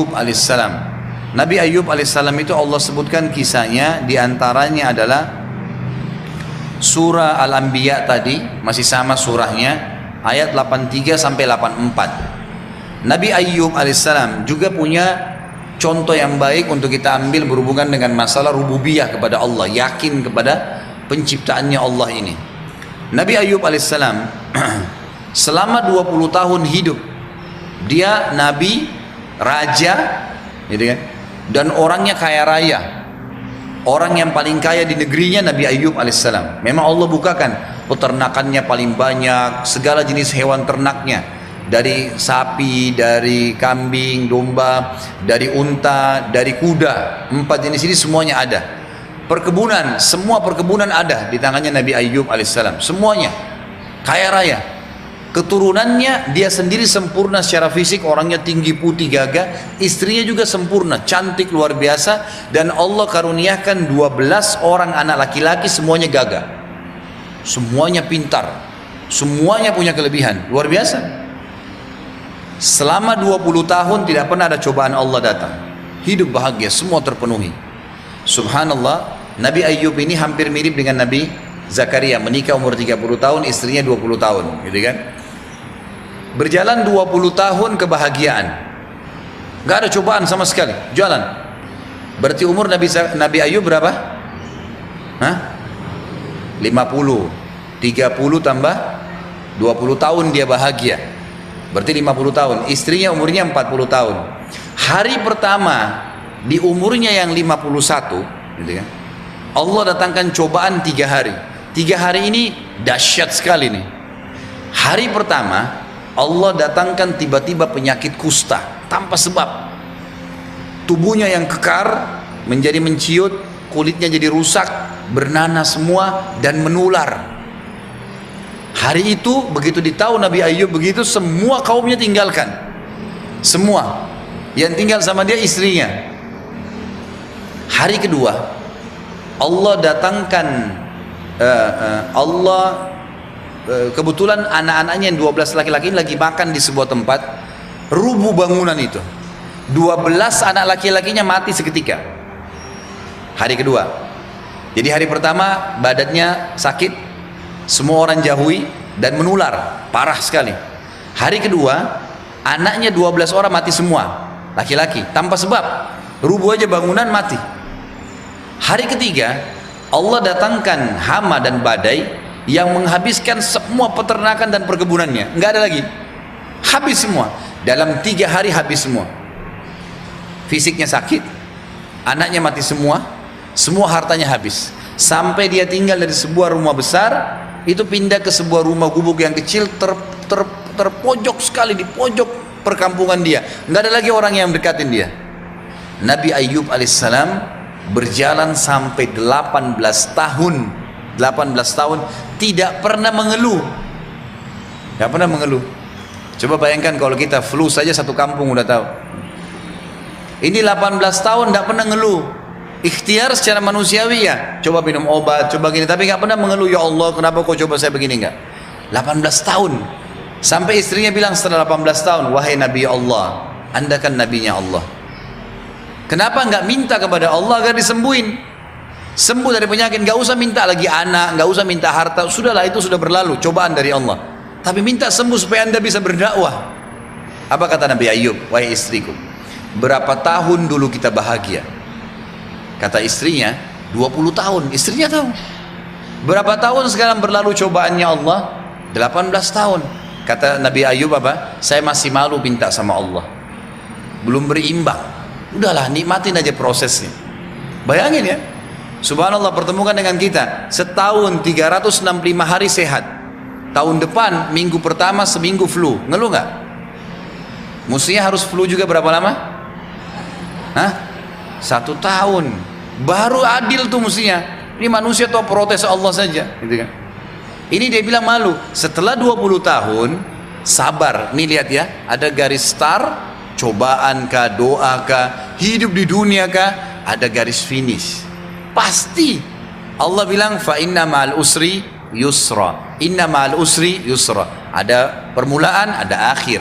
Ayyub alaihissalam. Nabi Ayyub alaihissalam itu Allah sebutkan kisahnya, diantaranya adalah surah Al-Anbiya tadi, masih sama surahnya, ayat 83 sampai 84. Nabi Ayyub alaihissalam juga punya contoh yang baik untuk kita ambil berhubungan dengan masalah rububiyah kepada Allah, yakin kepada penciptaannya Allah ini. Nabi Ayyub alaihissalam selama 20 tahun hidup, dia nabi, raja, gitu kan, dan orangnya kaya raya, orang yang paling kaya di negerinya Nabi Ayyub alaihissalam. Memang Allah bukakan peternakannya paling banyak, segala jenis hewan ternaknya, dari sapi, dari kambing, domba, dari unta, dari kuda, 4 jenis ini semuanya ada. Perkebunan, semua perkebunan ada di tangannya Nabi Ayyub alaihissalam, semuanya kaya raya. Keturunannya dia sendiri sempurna secara fisik, orangnya tinggi, putih, gagah. Istrinya juga sempurna, cantik luar biasa. Dan Allah karuniakan 12 orang anak laki-laki, semuanya gagah, semuanya pintar, semuanya punya kelebihan luar biasa. Selama 20 tahun tidak pernah ada cobaan Allah datang, hidup bahagia, semua terpenuhi. Subhanallah, Nabi Ayyub ini hampir mirip dengan Nabi Zakaria, menikah umur 30 tahun, istrinya 20 tahun, gitu kan. Berjalan 20 tahun kebahagiaan, gak ada cobaan sama sekali, jalan. Berarti umur Nabi Ayyub berapa? Hah? 50, 30 tambah 20 tahun dia bahagia, berarti 50 tahun. Istrinya umurnya 40 tahun. Hari pertama di umurnya yang 51, gitu kan, Allah datangkan cobaan 3 hari. 3 hari ini dahsyat sekali nih. Hari pertama Allah datangkan tiba-tiba penyakit kusta tanpa sebab. Tubuhnya yang kekar menjadi menciut, kulitnya jadi rusak, bernanas semua dan menular. Hari itu begitu ditahu Nabi Ayyub begitu, semua kaumnya tinggalkan. Semua yang tinggal sama dia istrinya. Hari kedua Allah datangkan kebetulan anak-anaknya yang 12 laki-laki lagi makan di sebuah tempat, rubuh bangunan itu. 12 anak laki-lakinya mati seketika. Hari kedua. Jadi hari pertama badannya sakit, semua orang jauhi dan menular parah sekali. Hari kedua anaknya 12 orang mati semua, laki-laki, tanpa sebab, rubuh aja bangunan mati. Hari ketiga Allah datangkan hama dan badai yang menghabiskan semua peternakan dan perkebunannya, nggak ada lagi, habis semua. Dalam 3 hari habis semua. Fisiknya sakit, anaknya mati semua, semua hartanya habis. Sampai dia tinggal dari sebuah rumah besar itu pindah ke sebuah rumah gubuk yang kecil, terpojok sekali di pojok perkampungan dia, nggak ada lagi orang yang mendekatin dia. Nabi Ayyub alaihissalam berjalan sampai 18 tahun. 18 tahun tidak pernah mengeluh, tidak pernah mengeluh. Coba bayangkan kalau kita flu saja satu kampung udah tahu. Ini 18 tahun tidak pernah ngeluh. Ikhtiar secara manusiawi ya, coba minum obat, coba gini, tapi nggak pernah mengeluh, ya Allah kenapa kau coba saya begini, enggak. 18 tahun. Sampai istrinya bilang setelah 18 tahun, wahai Nabi Allah, Anda kan nabinya Allah, kenapa nggak minta kepada Allah agar disembuhin, sembuh dari penyakit? Nggak usah minta lagi anak, nggak usah minta harta, sudahlah itu sudah berlalu, cobaan dari Allah. Tapi minta sembuh supaya Anda bisa berdakwah. Apa kata Nabi Ayyub? Wahai istriku, berapa tahun dulu kita bahagia? Kata istrinya 20 tahun. Istrinya tahu berapa tahun sekarang berlalu cobaannya Allah. 18 tahun. Kata Nabi Ayyub apa? Saya masih malu minta sama Allah, belum berimbang. Udahlah nikmatin aja prosesnya. Bayangin ya, subhanallah, pertemukan dengan kita setahun 365 hari sehat. Tahun depan minggu pertama seminggu flu, ngeluh nggak? Mestinya harus flu juga berapa lama? Hah? 1 tahun. Baru adil tuh mestinya. Ini manusia atau protes Allah saja, gitu kan? Ini dia bilang malu. Setelah 20 tahun sabar. Nih lihat ya, ada garis star, cobaan kah, doa kah, hidup di dunia kah, ada garis finish. Pasti Allah bilang fa inna ma'al usri yusra. Inna ma'al usri yusra. Ada permulaan, ada akhir.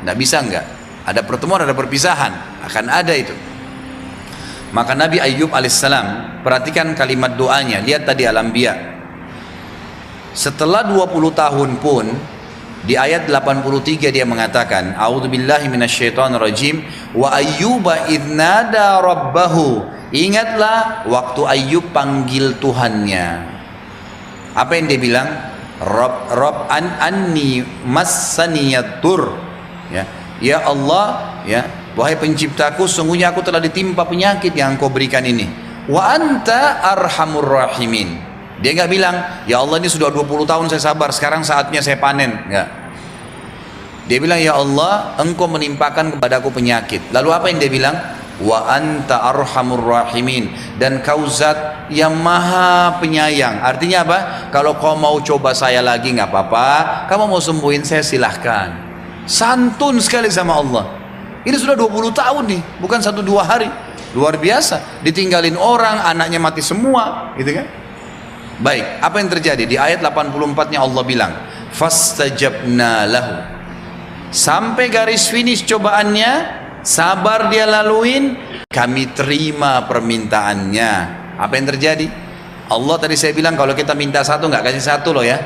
Nggak bisa enggak. Ada pertemuan, ada perpisahan. akan ada itu. Maka Nabi Ayyub alaihissalam, perhatikan kalimat doanya, lihat tadi Al-Anbiya. Setelah 20 tahun pun, di ayat 83 dia mengatakan, A'udzubillahi minasyaitonirrajim, wa ayyuba idnada rabbahu. Ingatlah waktu Ayyub panggil Tuhannya. Apa yang dia bilang? Rabb anni massaniyatur. Ya Allah, ya, wahai penciptaku, sungguhnya aku telah ditimpa penyakit yang Engkau berikan ini. Wa anta arhamur rahimin. Dia nggak bilang, ya Allah ini sudah 20 tahun saya sabar, sekarang saatnya saya panen. Nggak. Dia bilang, ya Allah, Engkau menimpakan kepadaku penyakit. Lalu apa yang dia bilang? Wa anta arhamur rahimin. Dan kau zat yang maha penyayang. Artinya apa? Kalau kau mau coba saya lagi nggak apa-apa. Kamu mau sembuhin saya silahkan. Santun sekali sama Allah. Ini sudah 20 tahun nih, bukan 1-2 hari. Luar biasa. Ditinggalin orang, anaknya mati semua, gitu kan? Baik, apa yang terjadi? Di ayat 84-nya Allah bilang, fastajabna lahu. Sampai garis finish cobaannya, sabar dia laluin, kami terima permintaannya. Apa yang terjadi? Allah tadi saya bilang kalau kita minta satu nggak kasih satu loh ya.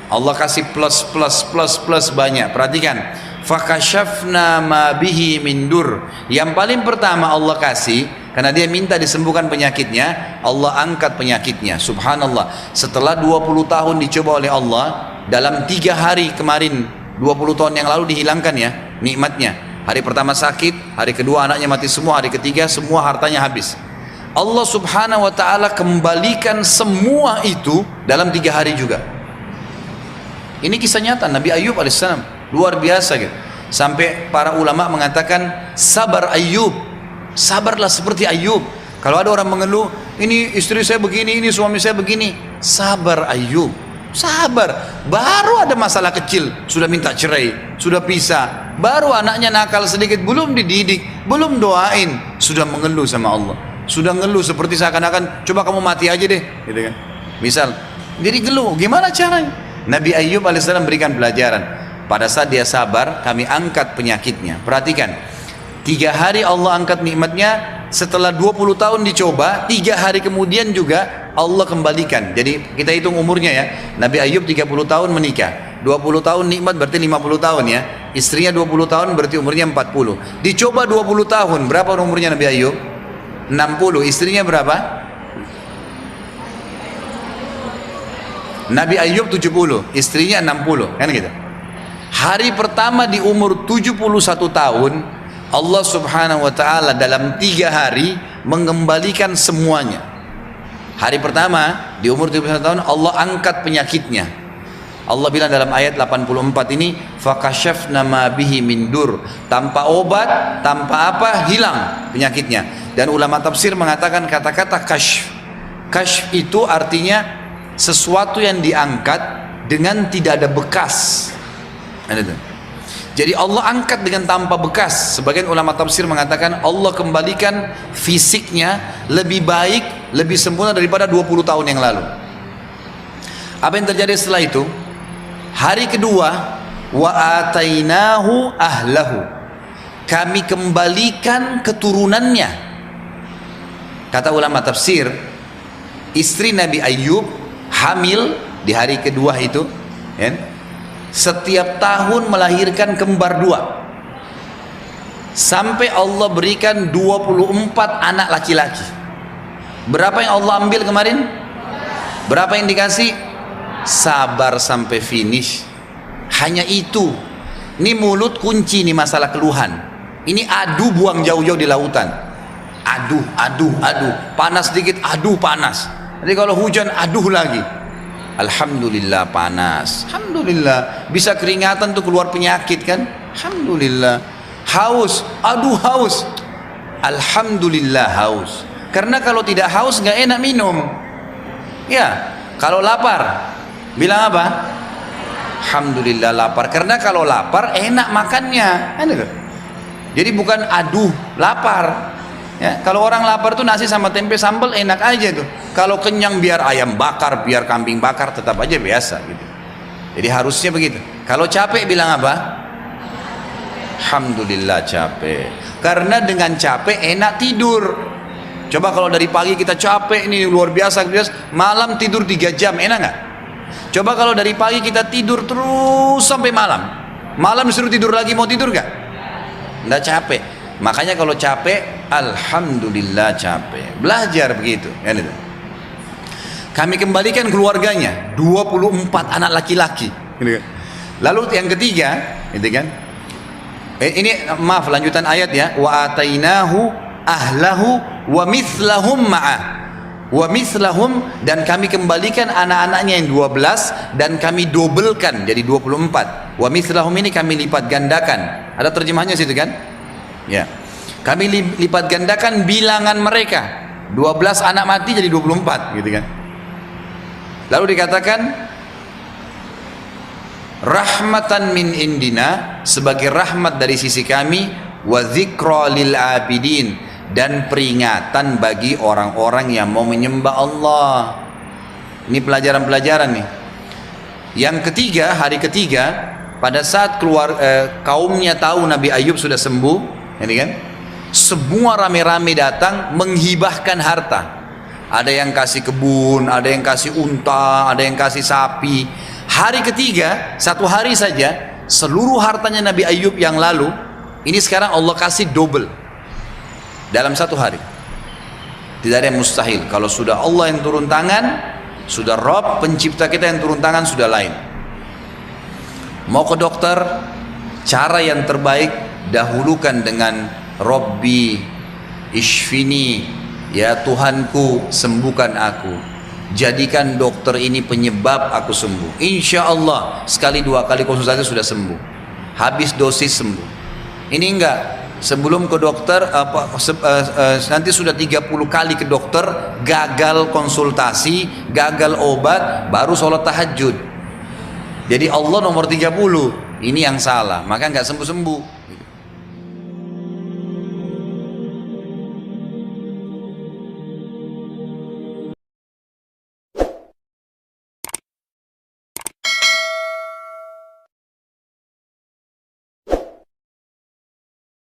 Allah kasih plus banyak. Perhatikan, fakashafna ma bihi min dur. Yang paling pertama Allah kasih, karena dia minta disembuhkan penyakitnya, Allah angkat penyakitnya. Subhanallah, setelah 20 tahun dicoba oleh Allah, dalam 3 hari kemarin, 20 tahun yang lalu dihilangkan ya nikmatnya. Hari pertama sakit, hari kedua anaknya mati semua, hari ketiga semua hartanya habis. Allah subhanahu wa ta'ala kembalikan semua itu dalam 3 hari juga. Ini kisah nyata Nabi Ayyub alaihissalam, luar biasa gitu. Sampai para ulama mengatakan, sabar Ayyub, sabarlah seperti Ayyub. Kalau ada orang mengeluh, ini istri saya begini, ini suami saya begini, sabar Ayyub, sabar. Baru ada masalah kecil, sudah minta cerai, sudah pisah. Baru anaknya nakal sedikit, belum dididik, belum doain, sudah mengeluh sama Allah. Sudah ngeluh seperti seakan-akan, coba kamu mati aja deh, gitu kan. Misal, jadi geluh, gimana caranya? Nabi Ayyub alaihissalam berikan pelajaran. Pada saat dia sabar, kami angkat penyakitnya. Perhatikan, 3 hari Allah angkat nikmatnya. Setelah 20 tahun dicoba, 3 hari kemudian juga Allah kembalikan. Jadi kita hitung umurnya ya. Nabi Ayyub 30 tahun menikah, 20 tahun nikmat berarti 50 tahun ya. Istrinya 20 tahun berarti umurnya 40. Dicoba 20 tahun, berapa umurnya Nabi Ayyub? 60. Istrinya berapa? Nabi Ayyub 70, istrinya 60, kan gitu. Hari pertama di umur 71 tahun, Allah subhanahu wa ta'ala dalam 3 hari mengembalikan semuanya. Hari pertama di umur 71 tahun Allah angkat penyakitnya. Allah bilang dalam ayat 84 ini, fakashafna ma bihi min dur. Tanpa obat, tanpa apa, hilang penyakitnya. Dan ulama tafsir mengatakan kata-kata kashf. Kashf itu artinya sesuatu yang diangkat dengan tidak ada bekas. Jadi Allah angkat dengan tanpa bekas. Sebagian ulama tafsir mengatakan Allah kembalikan fisiknya lebih baik, lebih sempurna daripada 20 tahun yang lalu. Apa yang terjadi setelah itu? Hari kedua, wa atainahu ahlahu. Kami kembalikan keturunannya. Kata ulama tafsir, istri Nabi Ayyub hamil di hari kedua itu, ya, setiap tahun melahirkan kembar 2 sampai Allah berikan 24 anak laki-laki. Berapa yang Allah ambil kemarin? Berapa yang dikasih? Sabar sampai finish. Hanya itu. Ini mulut kunci nih masalah keluhan. Ini adu buang jauh-jauh di lautan. Aduh, panas sedikit, aduh panas. Jadi kalau hujan, aduh lagi. Alhamdulillah panas. Alhamdulillah bisa keringatan tuh keluar penyakit kan. Alhamdulillah. Haus, aduh haus. Alhamdulillah haus. Karena kalau tidak haus nggak enak minum. Ya, kalau lapar, bilang apa? Alhamdulillah lapar. Karena kalau lapar enak makannya. Jadi bukan aduh lapar. Ya, kalau orang lapar tuh nasi sama tempe sambal enak aja tuh. Kalau kenyang biar ayam bakar, biar kambing bakar tetap aja biasa gitu. Jadi harusnya begitu. Kalau capek bilang apa? Alhamdulillah capek. Karena dengan capek enak tidur. Coba kalau dari pagi kita capek nih luar biasa, malam tidur 3 jam, enak nggak? Coba kalau dari pagi kita tidur terus sampai malam, malam disuruh tidur lagi, mau tidur nggak? Nggak capek. Makanya kalau capek, alhamdulillah capek. Belajar begitu, kan itu. Kami kembalikan keluarganya, 24 anak laki-laki. Lalu yang ketiga, gitu kan? Ini maaf lanjutan ayat ya. Wa atainahu ahlahu wa mithlahum ma'ah. Wa mithlahum, dan kami kembalikan anak-anaknya yang 12 dan kami dobelkan jadi 24. Wa mithlahum ini kami lipat gandakan. Ada terjemahnya situ kan? Ya. Kami lipat gandakan bilangan mereka. 12 anak mati jadi 24, gitu kan? Lalu dikatakan rahmatan min indina, sebagai rahmat dari sisi kami, wa dzikra lil abidin, dan peringatan bagi orang-orang yang mau menyembah Allah. Ini pelajaran-pelajaran nih. Yang ketiga, hari ketiga, pada saat kaumnya tahu Nabi Ayub sudah sembuh, ini kan? Semua rame-rame datang menghibahkan harta. Ada yang kasih kebun, ada yang kasih unta, ada yang kasih sapi. Hari ketiga, satu hari saja, seluruh hartanya Nabi Ayub yang lalu, ini sekarang Allah kasih double dalam satu hari. Tidak ada yang mustahil. Kalau sudah Allah yang turun tangan, sudah Rabb pencipta kita yang turun tangan, sudah lain. Mau ke dokter, cara yang terbaik dahulukan dengan Rabbi Ishfini, ya Tuhanku sembuhkan aku. Jadikan dokter ini penyebab aku sembuh. Insya Allah sekali 2 kali konsultasi sudah sembuh. Habis dosis sembuh. Ini enggak. Sebelum ke dokter nanti sudah 30 kali ke dokter, gagal konsultasi, gagal obat, baru sholat tahajud. Jadi Allah nomor 30. Ini yang salah, maka enggak sembuh-sembuh.